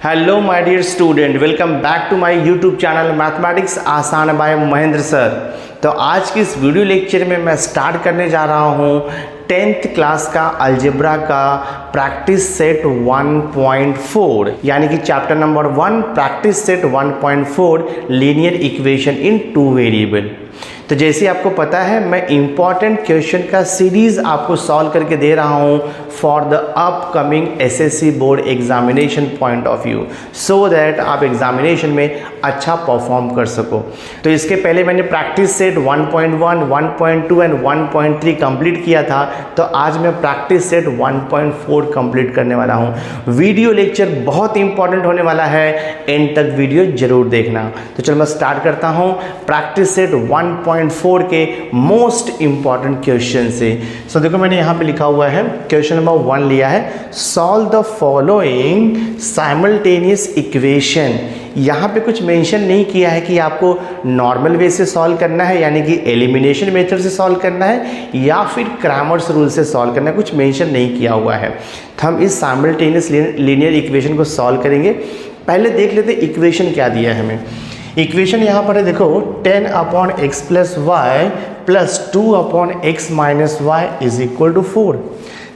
Hello my dear student, welcome back to my YouTube channel mathematics आसान by Mahendra sir. तो आज की इस वीडियो लेक्चर में मैं स्टार्ट करने जा रहा हूँ 10th क्लास का अलजेब्रा का प्रैक्टिस सेट 1.4 यानी कि chapter number 1 practice set 1.4 linear equation in two variable. तो जैसे आपको पता है मैं इंपॉर्टेंट क्वेश्चन का सीरीज आपको सॉल्व करके दे रहा हूं for the upcoming SSC board examination point of view, so that आप एग्जामिनेशन में अच्छा परफॉर्म कर सको। तो इसके पहले मैंने प्रैक्टिस सेट 1.1, 1.2 एंड 1.3 कंप्लीट किया था। तो आज मैं प्रैक्टिस सेट 1.4 कंप्लीट करने वाला हूं। वीडियो लेक्चर बहुत इंपॉर्टेंट होने वाला है, एंड तक वीडियो जरूर देखना। तो चलो मैं स्टार्ट करता हूं प्रैक्टिस सेट 1.4 के मोस्ट इंपॉर्टेंट क्वेश्चन से। सो देखो मैंने यहाँ पे लिखा हुआ है, क्वेश्चन नंबर 1 लिया है, solve the following simultaneous equation. यहाँ पे कुछ मेंशन नहीं किया है कि आपको नॉर्मल वे से सॉल्व करना है यानी कि एलिमिनेशन मेथड से सॉल्व करना है या फिर क्रैमर्स रूल से सॉल्व करना है, कुछ मेंशन नहीं किया हुआ है। तो हम इस साइमल्टेनियस लीनियर इक्वेशन को सॉल्व करेंगे। पहले देख लेते हैं इक्वेशन क्या दिया है हमें। इक्वेशन यहाँ पर है, देखो 10/x + y + 2/x - y = 4।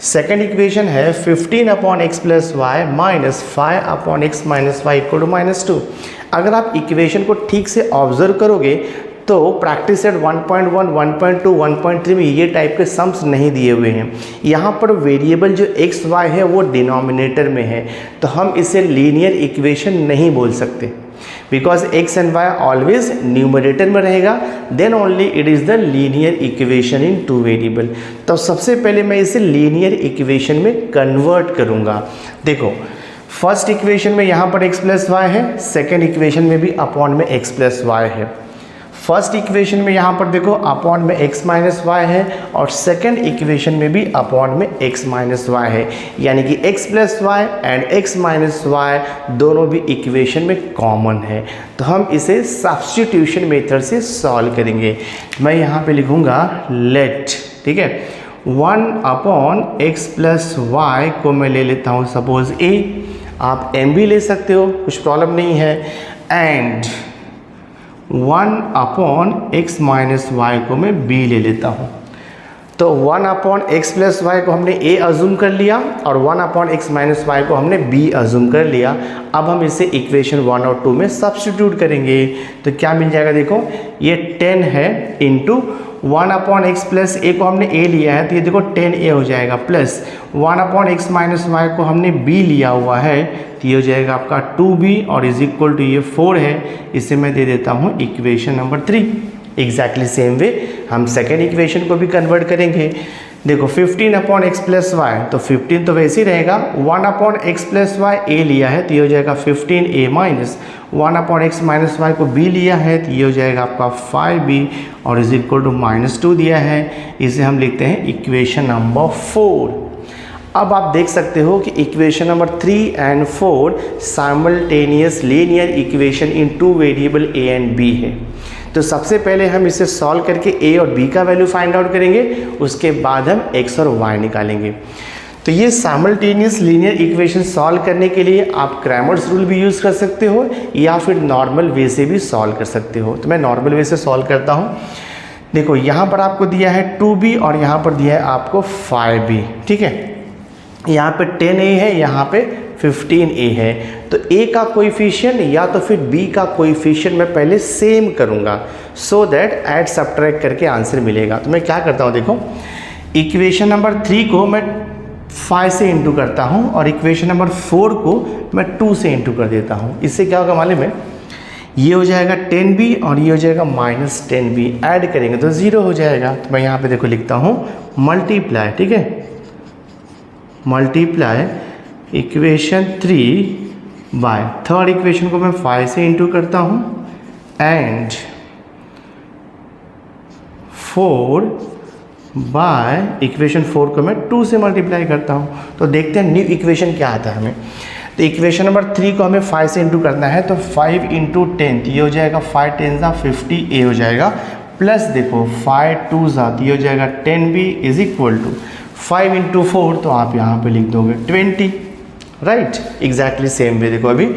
Second equation है 15/x + y - 5/x - y = -2। अगर आप इक्वेशन को ठीक से ऑब्जर्व करोगे तो प्रैक्टिस सेट 1.1, 1.2, 1.3 में ये टाइप के सम्स नहीं दिए हुए हैं। यहाँ पर वेरिएबल जो x y है वो डिनोमिनेटर में है, तो हम इसे लीनियर इक्वेशन नहीं बोल सकते, because x and y always numerator में रहेगा, then only it is the linear equation in two variable. तो सबसे पहले मैं इसे लीनियर इक्वेशन में कन्वर्ट करूँगा। देखो फर्स्ट इक्वेशन में यहाँ पर x + y है, सेकेंड इक्वेशन में भी अपॉन में x + y है। फर्स्ट इक्वेशन में यहाँ पर देखो अपॉन में x - y है और सेकंड इक्वेशन में भी अपॉन में x - y है, यानी कि x + y and x - y दोनों भी इक्वेशन में कॉमन है। तो हम इसे सब्स्टिट्यूशन मेथड से सॉल्व करेंगे। मैं यहाँ पे लिखूँगा लेट, ठीक है, 1/x + y को मैं ले लेता हूँ सपोज a, आप m भी ले सकते हो, कुछ प्रॉब्लम नहीं है, एंड 1/x - y को मैं b ले लेता हूँ। तो 1/x + y को हमने a अज्यूम कर लिया और 1/x - y को हमने b अज्यूम कर लिया। अब हम इसे इक्वेशन 1 और 2 में सब्स्टिट्यूट करेंगे तो क्या मिल जाएगा, देखो ये 10 है इंटू 1/x + a को हमने a लिया है तो ये देखो 10a हो जाएगा, प्लस 1/x - y को हमने b लिया हुआ है तो ये हो जाएगा आपका 2b और = ये 4 है। इसे मैं दे देता हूँ इक्वेशन नंबर 3। एग्जैक्टली सेम वे हम सेकेंड इक्वेशन को भी कन्वर्ट करेंगे। देखो 15/x + y, तो 15 तो वैसे ही रहेगा, 1/x + y a लिया है तो ये हो जाएगा 15a माइनस 1/x - y को b लिया है तो ये हो जाएगा आपका 5b और = -2 दिया है। इसे हम लिखते हैं इक्वेशन नंबर 4। अब आप देख सकते हो कि equation number 3 and 4 simultaneous linear equation in two variable a and b है। तो सबसे पहले हम इसे सॉल्व करके a और b का वैल्यू फाइंड आउट करेंगे, उसके बाद हम x और y निकालेंगे। तो ये साइमल्टेनियस लीनियर इक्वेशन सॉल्व करने के लिए आप क्रैमर्स रूल भी यूज़ कर सकते हो या फिर नॉर्मल वे से भी सॉल्व कर सकते हो। तो मैं नॉर्मल वे से सॉल्व करता हूँ। देखो यहाँ पर आपको दिया है 2b और यहाँ पर दिया है आपको 5b, ठीक है। यहाँ पे 10a है, यहाँ पे 15a है, तो a का कोएफिशिएंट या तो फिर b का कोएफिशिएंट मैं पहले सेम करूँगा, सो दैट ऐड सब्ट्रैक्ट करके आंसर मिलेगा। तो मैं क्या करता हूँ, देखो इक्वेशन नंबर 3 को मैं 5 से इंटू करता हूँ और इक्वेशन नंबर 4 को मैं 2 से इंटू कर देता हूँ। इससे क्या होगा मालूम है, ये हो जाएगा 10b और ये हो जाएगा -10b, ऐड करेंगे तो 0 हो जाएगा। तो मैं यहाँ पे देखो लिखता हूँ मल्टीप्लाई, ठीक है, multiply equation 3 by third equation को मैं 5 से इंटू करता हूँ एंड 4 बाय इक्वेशन 4 को मैं 2 से मल्टीप्लाई करता हूँ। तो देखते हैं न्यू इक्वेशन क्या आता है हमें। तो इक्वेशन नंबर 3 को हमें 5 से इंटू करना है, तो 5 × 10 ये हो जाएगा 5 × 10 = 50a हो जाएगा, प्लस देखो 5 × 2 ये हो जाएगा 10b = 5 × 4, तो आप यहाँ पे लिख दोगे 20। राइट, एग्जैक्टली सेम वे। देखो अभी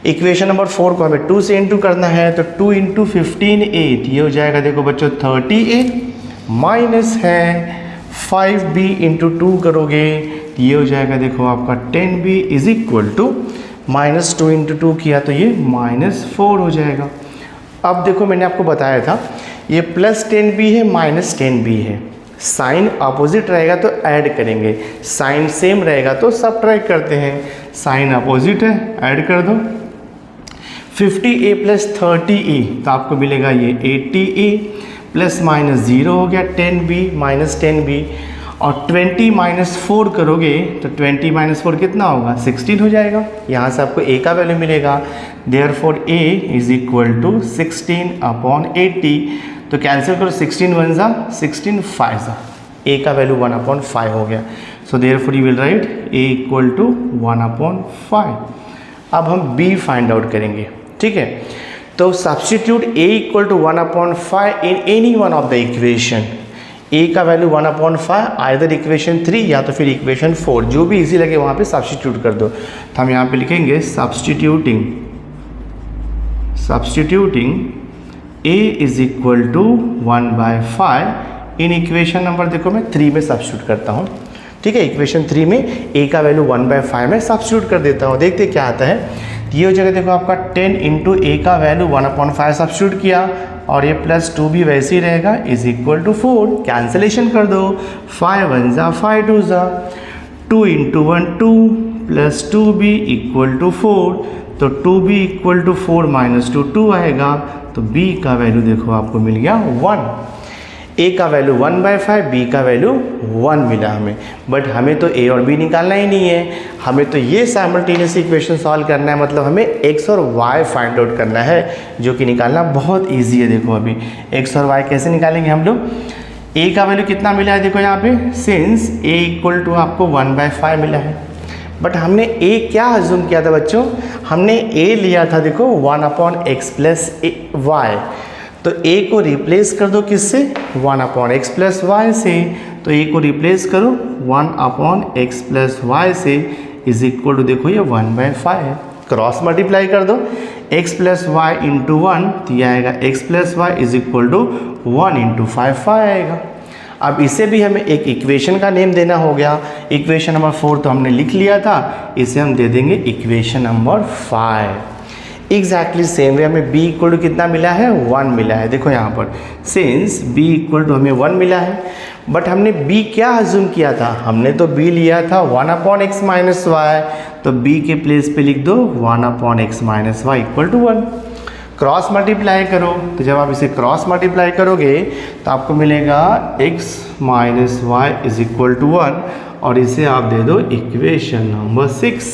इक्वेशन नंबर 4 को हमें 2 से इंटू करना है, तो 2 इंटू 15a, ये हो जाएगा देखो बच्चों 30a, माइनस है 5b इंटू 2 करोगे, ये हो जाएगा देखो आपका 10b is equal to minus 2 into 2 किया तो ये -4 हो जाएगा। अब देखो मैंने आपको बताया था ये प्लस 10b है माइनस 10b है, साइन अपोजिट रहेगा तो ऐड करेंगे, साइन सेम रहेगा तो सब्ट्रैक्ट करते हैं। साइन अपोजिट है, ऐड कर दो 50a प्लस 30a, तो आपको मिलेगा ये 80a प्लस माइनस 0 हो गया 10b माइनस 10b, और 20 माइनस 4 करोगे तो 20 माइनस 4 कितना होगा 16 हो जाएगा। यहाँ से आपको a का वैल्यू मिलेगा, therefore a is equal to 16 upon 80, तो कैंसिल करो 16 1 जा 16 5 जा, a का वैल्यू 1/5 हो गया। So therefore you will write a equal to 1/5। अब हम b फाइंड आउट करेंगे, ठीक है। तो substitute a equal to 1/5 in any one of the equation. a का वैल्यू 1/5 आइदर इक्वेशन 3 या तो फिर इक्वेशन 4, जो भी इजी लगे वहाँ पे सब्स्टिट्यूट कर दो। तो हम यहाँ पे लिखेंगे substituting a is equal to 1/5 in equation number, देखो मैं 3 में सब्स्टिट्यूट करता हूँ, ठीक है। इक्वेशन 3 में a का वैल्यू 1/5 में सब्स्टिट्यूट कर देता हूँ, देखते क्या आता है। ये हो जाएगा देखो आपका 10 इंटू a का वैल्यू 1/5 सब्स्टिट्यूट किया, और ये प्लस 2 भी वैसे ही रहेगा, इज इक्वल टू 4, कैंसिलेशन कर दो 5 1 जा 5 2 जा, 2 into 1 2 plus 2b equal to 4, तो 2b इक्वल टू 4 माइनस 2 2 आएगा, तो b का वैल्यू देखो आपको मिल गया 1। a का वैल्यू 1/5, b का वैल्यू 1 मिला हमें, बट हमें तो a और b निकालना ही नहीं है, हमें तो ये साइमल्टेनियस इक्वेशन सॉल्व करना है, मतलब हमें x और y फाइंड आउट करना है, जो कि निकालना बहुत इजी है। देखो अभी x और y कैसे निकालेंगे हम लोग। a का वैल्यू कितना मिला है देखो यहाँ पे, सिंस a इक्वल टू आपको 1/5 मिला है, बट हमने a क्या अज्यूम किया था बच्चों, हमने a लिया था देखो 1/x प्लस y, तो a को रिप्लेस कर दो किससे 1/x प्लस y से, तो a को रिप्लेस करो 1/x प्लस y से, इज इक्वल टू देखो ये 1/5 है, क्रॉस मल्टीप्लाई कर दो x प्लस वाई इंटू 1, तो यह आएगा x plus y is equal to 1 into 5 आएगा। अब इसे भी हमें एक इक्वेशन का नेम देना हो गया, इक्वेशन नंबर 4 तो हमने लिख लिया था, इसे हम दे देंगे इक्वेशन नंबर 5। एग्जैक्टली सेम वे हमें b इक्वल टू कितना मिला है 1 मिला है। देखो यहाँ पर सिंस b इक्वल टू हमें 1 मिला है, बट हमने b क्या अज्यूम किया था, हमने तो b लिया था 1/x माइनस वाई, तो b के प्लेस पे लिख दो 1/x minus y equal to 1। Cross multiply करो, तो जब आप इसे क्रॉस मल्टीप्लाई करोगे तो आपको मिलेगा x minus y is equal to 1, और इसे आप दे दो equation number 6।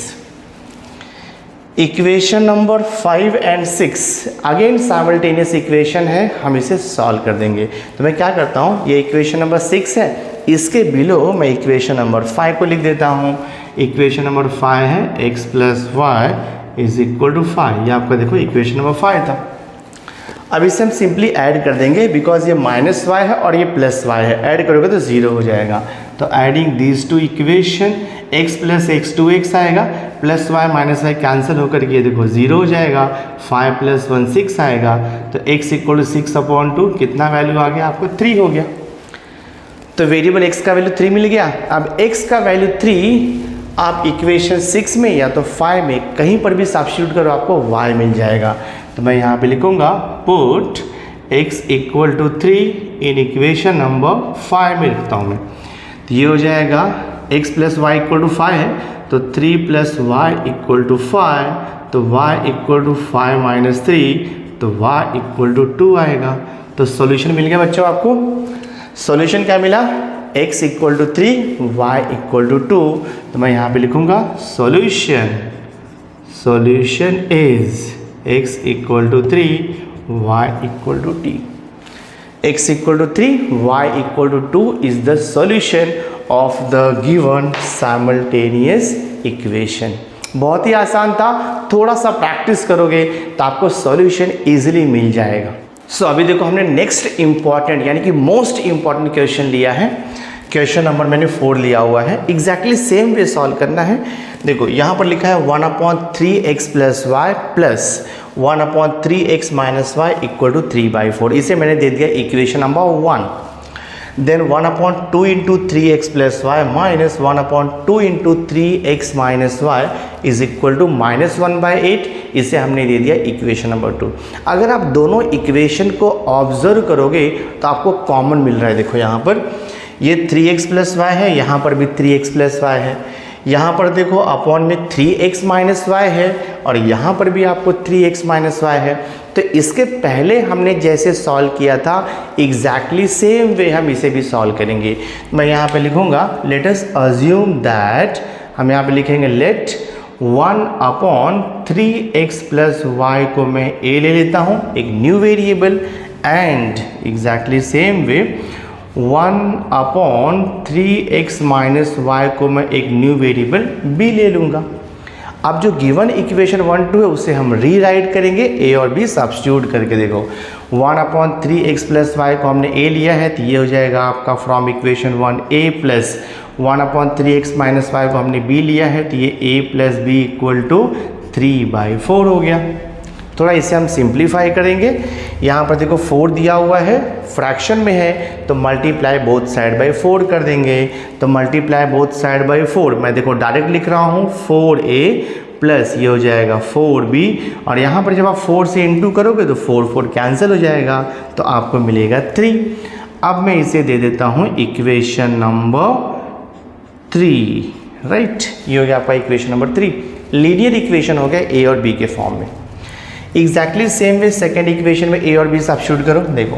Equation number 5 and 6 again simultaneous equation है, हम इसे सॉल्व कर देंगे। तो मैं क्या करता हूँ, ये इक्वेशन नंबर 6 है, इसके बिलो मैं इक्वेशन नंबर 5 को लिख देता हूँ। इक्वेशन नंबर 5 है x plus y is equal to 5, ये आपका देखो इक्वेशन नंबर 5 था। अब इसे हम सिंपली ऐड कर देंगे, बिकॉज ये माइनस वाई है और ये प्लस वाई है, ऐड करोगे तो 0 हो जाएगा। तो adding these two equation x plus x 2x आएगा, plus y minus y cancel होकर के देखो 0 हो जाएगा, 5 प्लस 1 6 आएगा, तो x इक्वल टू 6/2 कितना वैल्यू आ गया आपको 3 हो गया। तो वेरिएबल x का वैल्यू 3 मिल गया। अब x का वैल्यू 3 आप इक्वेशन 6 में या तो 5 में कहीं पर भी सब्स्टिट्यूट करो, आपको y मिल जाएगा। तो मैं यहाँ पे लिखूँगा put x equal to 3 in equation number 5 में लिखता हूँ मैं। तो ये हो जाएगा x plus y equal to 5 है, तो 3 प्लस वाई इक्वल टू 5, तो y इक्वल टू 5 माइनस 3, तो y इक्वल टू 2 आएगा। तो सॉल्यूशन मिल गया बच्चों आपको। सॉल्यूशन क्या मिला, x equal to 3 y equal to 2। तो मैं यहाँ पे लिखूँगा solution is x equal to 3 y equal to t। x equal to 3 y equal to 2 is the solution of the given simultaneous equation. बहुत ही आसान था, थोड़ा सा प्रैक्टिस करोगे तो आपको सॉल्यूशन इजीली मिल जाएगा। सो अभी देखो हमने नेक्स्ट इंपॉर्टेंट यानी कि मोस्ट इंपॉर्टेंट क्वेश्चन लिया है। क्वेश्चन नंबर मैंने 4 लिया हुआ है, एग्जैक्टली सेम वे सॉल्व करना है। देखो यहाँ पर लिखा है 1/3x plus y plus 1/3x minus y equal to 3/4। इसे मैंने दे दिया equation number 1। Then 1/2 into 3x plus y minus 1/2 into 3x minus y is equal to -1/8। इसे हमने दे दिया इक्वेशन नंबर 2। अगर आप दोनों इक्वेशन को ऑब्जर्व करोगे तो आपको कॉमन मिल रहा है। देखो यहाँ पर ये 3x प्लस वाई है, यहाँ पर भी 3x प्लस वाई है, यहाँ पर देखो अपॉन में 3x माइनस वाई है और यहाँ पर भी आपको 3x माइनस वाई है। तो इसके पहले हमने जैसे सॉल्व किया था एग्जैक्टली सेम वे हम इसे भी सॉल्व करेंगे। मैं यहाँ पे लिखूँगा लेट अस अज्यूम दैट, हम यहाँ पे लिखेंगे लेट 1/3x प्लस वाई को मैं a ले लेता हूँ एक new variable, and exactly same way 1/3x minus y को मैं एक न्यू वेरिएबल b ले लूँगा। अब जो गिवन इक्वेशन 1 2 है उसे हम रीराइट करेंगे a और b सब्स्टिट्यूट करके। देखो 1/3x प्लस वाई को हमने a लिया है तो ये हो जाएगा आपका from equation 1 a plus 1/3x minus y को हमने b लिया है तो ये a plus b equal to 3/4 हो गया। थोड़ा इसे हम सिंप्लीफाई करेंगे। यहाँ पर देखो 4 दिया हुआ है, फ्रैक्शन में है तो मल्टीप्लाई बोथ साइड बाई 4 कर देंगे। तो मल्टीप्लाई बोथ साइड बाई 4, मैं देखो डायरेक्ट लिख रहा हूँ 4a प्लस ये हो जाएगा 4b, और यहाँ पर जब आप 4 से इंटू करोगे तो 4 कैंसिल हो जाएगा तो आपको मिलेगा 3। अब मैं इसे दे देता हूँ इक्वेशन नंबर 3, राइट। ये हो गया आपका इक्वेशन नंबर 3। लीनियर इक्वेशन हो गया a और b के फॉर्म में। एग्जैक्टली सेम वे सेकेंड इक्वेशन में a और b सब्स्टिट्यूट करो। देखो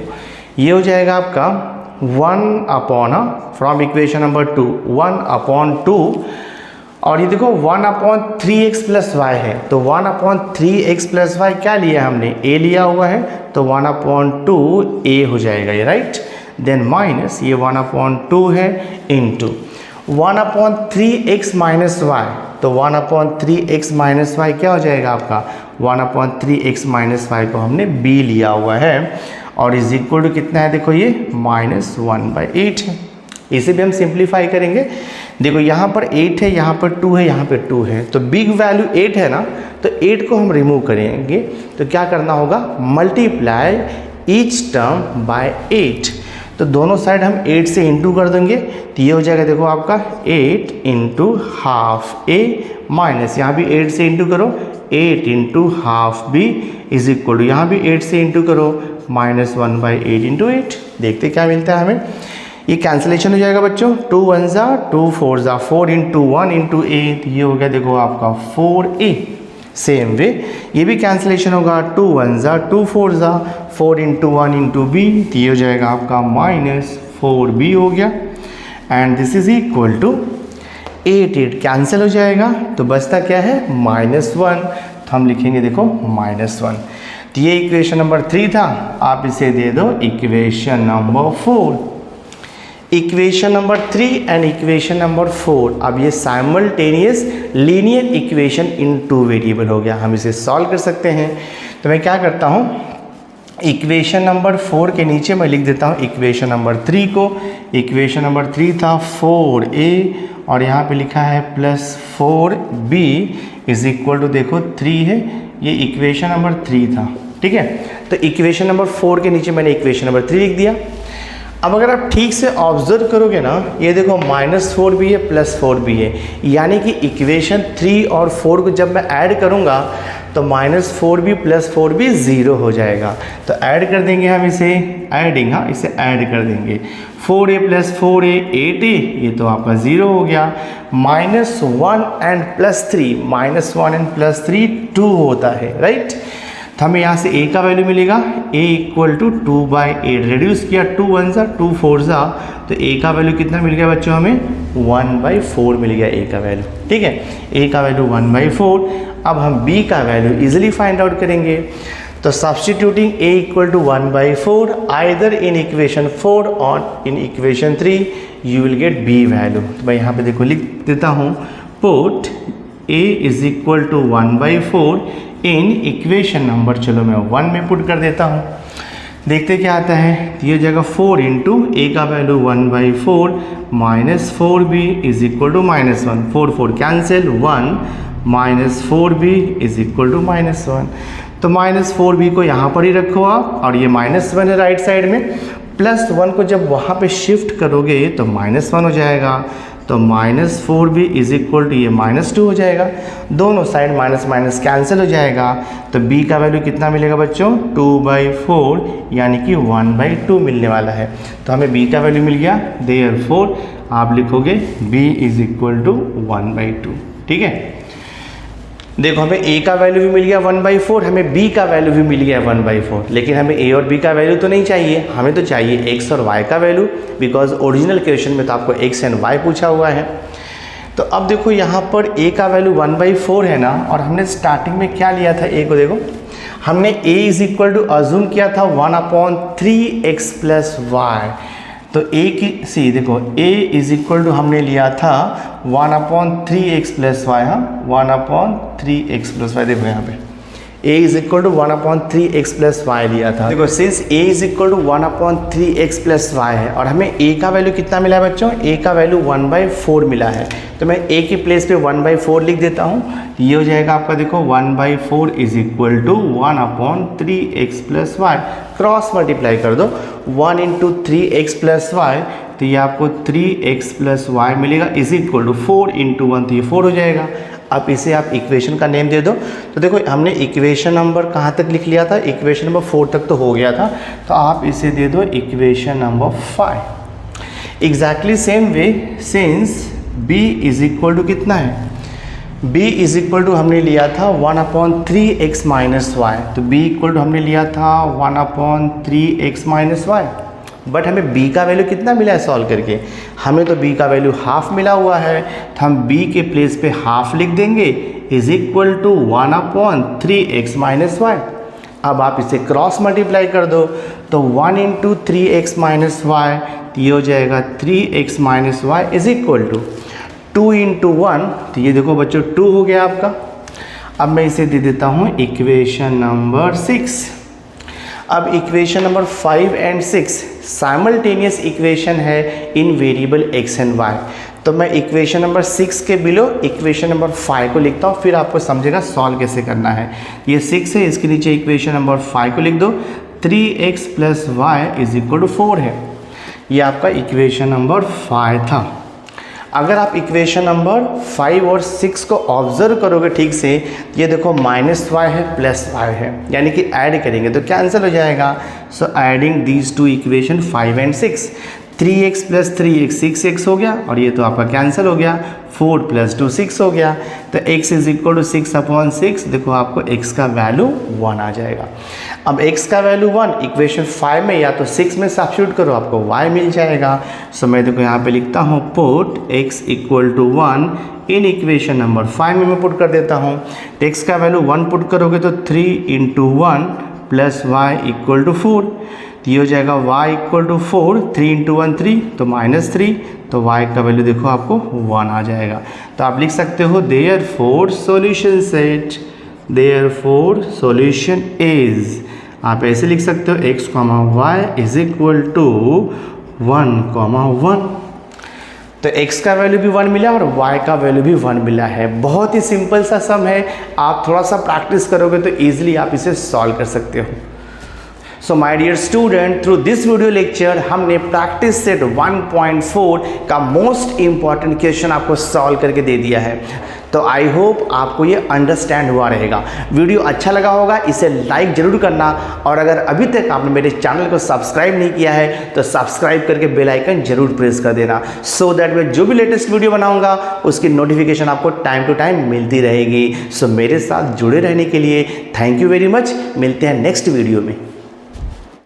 ये हो जाएगा आपका 1 फ्रॉम इक्वेशन नंबर 2 1/2, और ये देखो 1/3x प्लस वाई है तो 1/3x प्लस वाई क्या लिया हमने a लिया हुआ है तो 1/2a हो जाएगा ये, राइट। देन माइनस ये 1/2 है इंटू 1/3x माइनस वाई, तो 1/3x माइनस वाई क्या हो जाएगा आपका 1/3x माइनस वाई को हमने b लिया हुआ है और इज इक्वल टू कितना है देखो ये -1/8 है। इसे भी हम सिंप्लीफाई करेंगे। देखो यहाँ पर 8 है, यहाँ पर 2 है, यहाँ पर 2 है, तो बिग वैल्यू 8 है ना, तो 8 को हम रिमूव करेंगे तो क्या करना होगा मल्टीप्लाई ईच टर्म बाय 8। तो दोनों साइड हम 8 से इंटू कर देंगे तो ये हो जाएगा देखो आपका 8 इंटू हाफ a माइनस यहाँ भी 8 से इंटू करो 8 into half b is equal to यहाँ भी 8 से इंटू करो -1/8 इंटू 8। देखते क्या मिलता है हमें। ये कैंसिलेशन हो जाएगा बच्चों, 2 1 2 4 4 इंटू 1 इंटू 8, ये हो गया देखो आपका 4a। सेम वे ये भी कैंसिलेशन होगा, 2 1 2 4 4 इंटू 1 इंटू b, तो ये हो जाएगा आपका -4b हो गया, and this is equal to 8 cancel हो जाएगा तो बचता क्या है -1, तो हम लिखेंगे देखो -1। तो ये इक्वेशन नंबर 3 था, आप इसे दे दो equation number 4। Equation number 3 and equation number 4, अब ये साइमल्टेनियस लीनियर इक्वेशन इन 2 वेरिएबल हो गया, हम इसे सॉल्व कर सकते हैं। तो मैं क्या करता हूँ इक्वेशन नंबर 4 के नीचे मैं लिख देता हूँ इक्वेशन नंबर 3 को। इक्वेशन नंबर 3 था 4a और यहाँ पे लिखा है +4b इज इक्वल टू देखो 3 है, ये इक्वेशन नंबर 3 था, ठीक है। तो इक्वेशन नंबर 4 के नीचे मैंने इक्वेशन नंबर 3 लिख दिया। अब अगर आप ठीक से ऑब्जर्व करोगे ना, ये देखो -4b है +4b है, यानी कि इक्वेशन 3 और 4 को जब मैं ऐड करूँगा तो -4b +4b 0 हो जाएगा। तो ऐड कर देंगे हम इसे, ऐडिंग, हाँ इसे ऐड कर देंगे, 4a + 4a 8a, ये तो आपका 0 हो गया। -1 एंड +3, -1 एंड +3 2 होता है, राइट। तो हमें यहाँ से a का वैल्यू मिलेगा, a इक्वल टू 2/8, रिड्यूस किया 2 1 2 4 तो a का वैल्यू कितना मिल गया बच्चों हमें 1/4 मिल गया a का वैल्यू, ठीक है। a का वैल्यू 1/4। अब हम b का वैल्यू इजीली फाइंड आउट करेंगे। तो substituting a equal to 1/4 either in equation 4 और in equation 3 you will get b value. तो मैं यहाँ पे देखो लिख देता हूँ put a is equal to 1/4 in equation number, चलो मैं 1 में पुट कर देता हूँ। देखते क्या आता है, ये जगह 4 इंटू ए का value 1/4 minus 4b is equal to -1, 4 4 cancel, 1 minus 4b is equal to -1। तो -4b को यहाँ पर ही रखो आप, और ये -1 है राइट साइड में, +1 को जब वहाँ पे शिफ्ट करोगे तो -1 हो जाएगा। तो -4b इज इक्वल टू ये -2 हो जाएगा, दोनों साइड माइनस माइनस कैंसिल हो जाएगा। तो b का वैल्यू कितना मिलेगा बच्चों, 2/4 यानी कि 1/2 मिलने वाला है। तो हमें b का वैल्यू मिल गया, देयरफॉर आप लिखोगे b इज इक्वल टू 1/2। ठीक है, देखो हमें a का वैल्यू भी मिल गया 1/4, हमें b का वैल्यू भी मिल गया 1/4, लेकिन हमें a और b का वैल्यू तो नहीं चाहिए, हमें तो चाहिए x और y का वैल्यू, बिकॉज ओरिजिनल क्वेश्चन में तो आपको x एंड y पूछा हुआ है। तो अब देखो यहाँ पर a का वैल्यू 1/4 है ना, और हमने स्टार्टिंग में क्या लिया था, a को देखो हमने a is equal to assume किया था 1/3x प्लस वाई। तो a की सी देखो a इज इक्वल टू हमने लिया था 1/3x प्लस वाई, हाँ 1/3x प्लस वाई, देखो यहाँ पे a is equal to 1/3x plus y लिया था। देखो since a is equal to 1/3x plus y है, और हमें a का वैल्यू कितना मिला है बच्चों, a का वैल्यू 1/4 मिला है। तो मैं a की प्लेस पे 1/4 लिख देता हूँ, ये हो जाएगा आपका देखो 1/4 is equal to 1/3x plus y, cross multiply कर दो, 1 इंटू 3x प्लस वाई, तो ये आपको 3x प्लस वाई मिलेगा, इज इक्वल टू 4 इंटू 1, तो ये 4 हो जाएगा। अब इसे आप इक्वेशन का नेम दे दो। तो देखो हमने इक्वेशन नंबर कहाँ तक लिख लिया था, इक्वेशन नंबर 4 तक तो हो गया था, तो आप इसे दे दो equation number 5। Exactly same way, since b is equal to कितना है, b इज इक्वल टू हमने लिया था 1/3x माइनस वाई, तो b इक्वल टू हमने लिया था 1/3x माइनस वाई, बट हमें b का वैल्यू कितना मिला है सॉल्व करके, हमें तो b का वैल्यू हाफ मिला हुआ है, तो हम b के प्लेस पे हाफ लिख देंगे, is equal to 1/3x minus y. अब आप इसे क्रॉस मल्टीप्लाई कर दो, तो 1 इंटू 3x माइनस वाई, तो ये हो जाएगा 3x minus y is equal to 2 into 1, तो ये देखो बच्चों 2 हो गया आपका। अब मैं इसे दे देता हूँ इक्वेशन नंबर 6। अब equation number 5 and 6 simultaneous equation है इन वेरिएबल x एंड y। तो मैं इक्वेशन नंबर 6 के बिलो इक्वेशन नंबर 5 को लिखता हूँ, फिर आपको समझेगा सॉल्व कैसे करना है। ये 6 है, इसके नीचे इक्वेशन नंबर 5 को लिख दो, 3x plus y is equal to 4 है, ये आपका इक्वेशन नंबर 5 था। अगर आप इक्वेशन नंबर 5 और 6 को ऑब्जर्व करोगे ठीक से, ये देखो -y है प्लस y है, यानी कि ऐड करेंगे तो कैंसिल हो जाएगा। So adding these two equation 5 and 6, 3x plus 3x 6x हो गया, और ये तो आपका कैंसिल हो गया, 4 प्लस 2 6 हो गया, तो x इज इक्वल टू 6/6, देखो आपको x का वैल्यू 1 आ जाएगा। अब x का वैल्यू 1 इक्वेशन 5 में या तो 6 में सब्स्टिट्यूट करो, आपको y मिल जाएगा। सो मैं देखो यहाँ पे लिखता हूँ put x equal to 1 in equation number 5 में मैं पुट कर देता हूँ। x का वैल्यू 1 पुट करोगे तो 3 into 1 plus y equal to 4, तो ये हो जाएगा y इक्वल टू 4, 3 इंटू 1 3, तो -3, तो y का वैल्यू देखो आपको 1 आ जाएगा। तो आप लिख सकते हो therefore solution set, therefore solution is, आप ऐसे लिख सकते हो x, y is equal to 1, 1। तो x का वैल्यू भी 1 मिला और y का वैल्यू भी 1 मिला है। बहुत ही सिंपल सा सम है, आप थोड़ा सा प्रैक्टिस करोगे तो ईजिली आप इसे सॉल्व कर सकते हो। So my dear student, through this video lecture हमने प्रैक्टिस सेट 1.4 का मोस्ट इंपॉर्टेंट क्वेश्चन आपको सॉल्व करके दे दिया है। तो आई होप आपको ये अंडरस्टैंड हुआ रहेगा। वीडियो अच्छा लगा होगा, इसे लाइक जरूर करना, और अगर अभी तक आपने मेरे चैनल को सब्सक्राइब नहीं किया है तो सब्सक्राइब करके बेल आइकन जरूर प्रेस कर देना, सो दैट मैं जो भी लेटेस्ट वीडियो बनाऊंगा उसकी नोटिफिकेशन आपको टाइम टू टाइम मिलती रहेगी। सो मेरे साथ जुड़े रहने के लिए थैंक यू वेरी मच। मिलते हैं नेक्स्ट वीडियो में।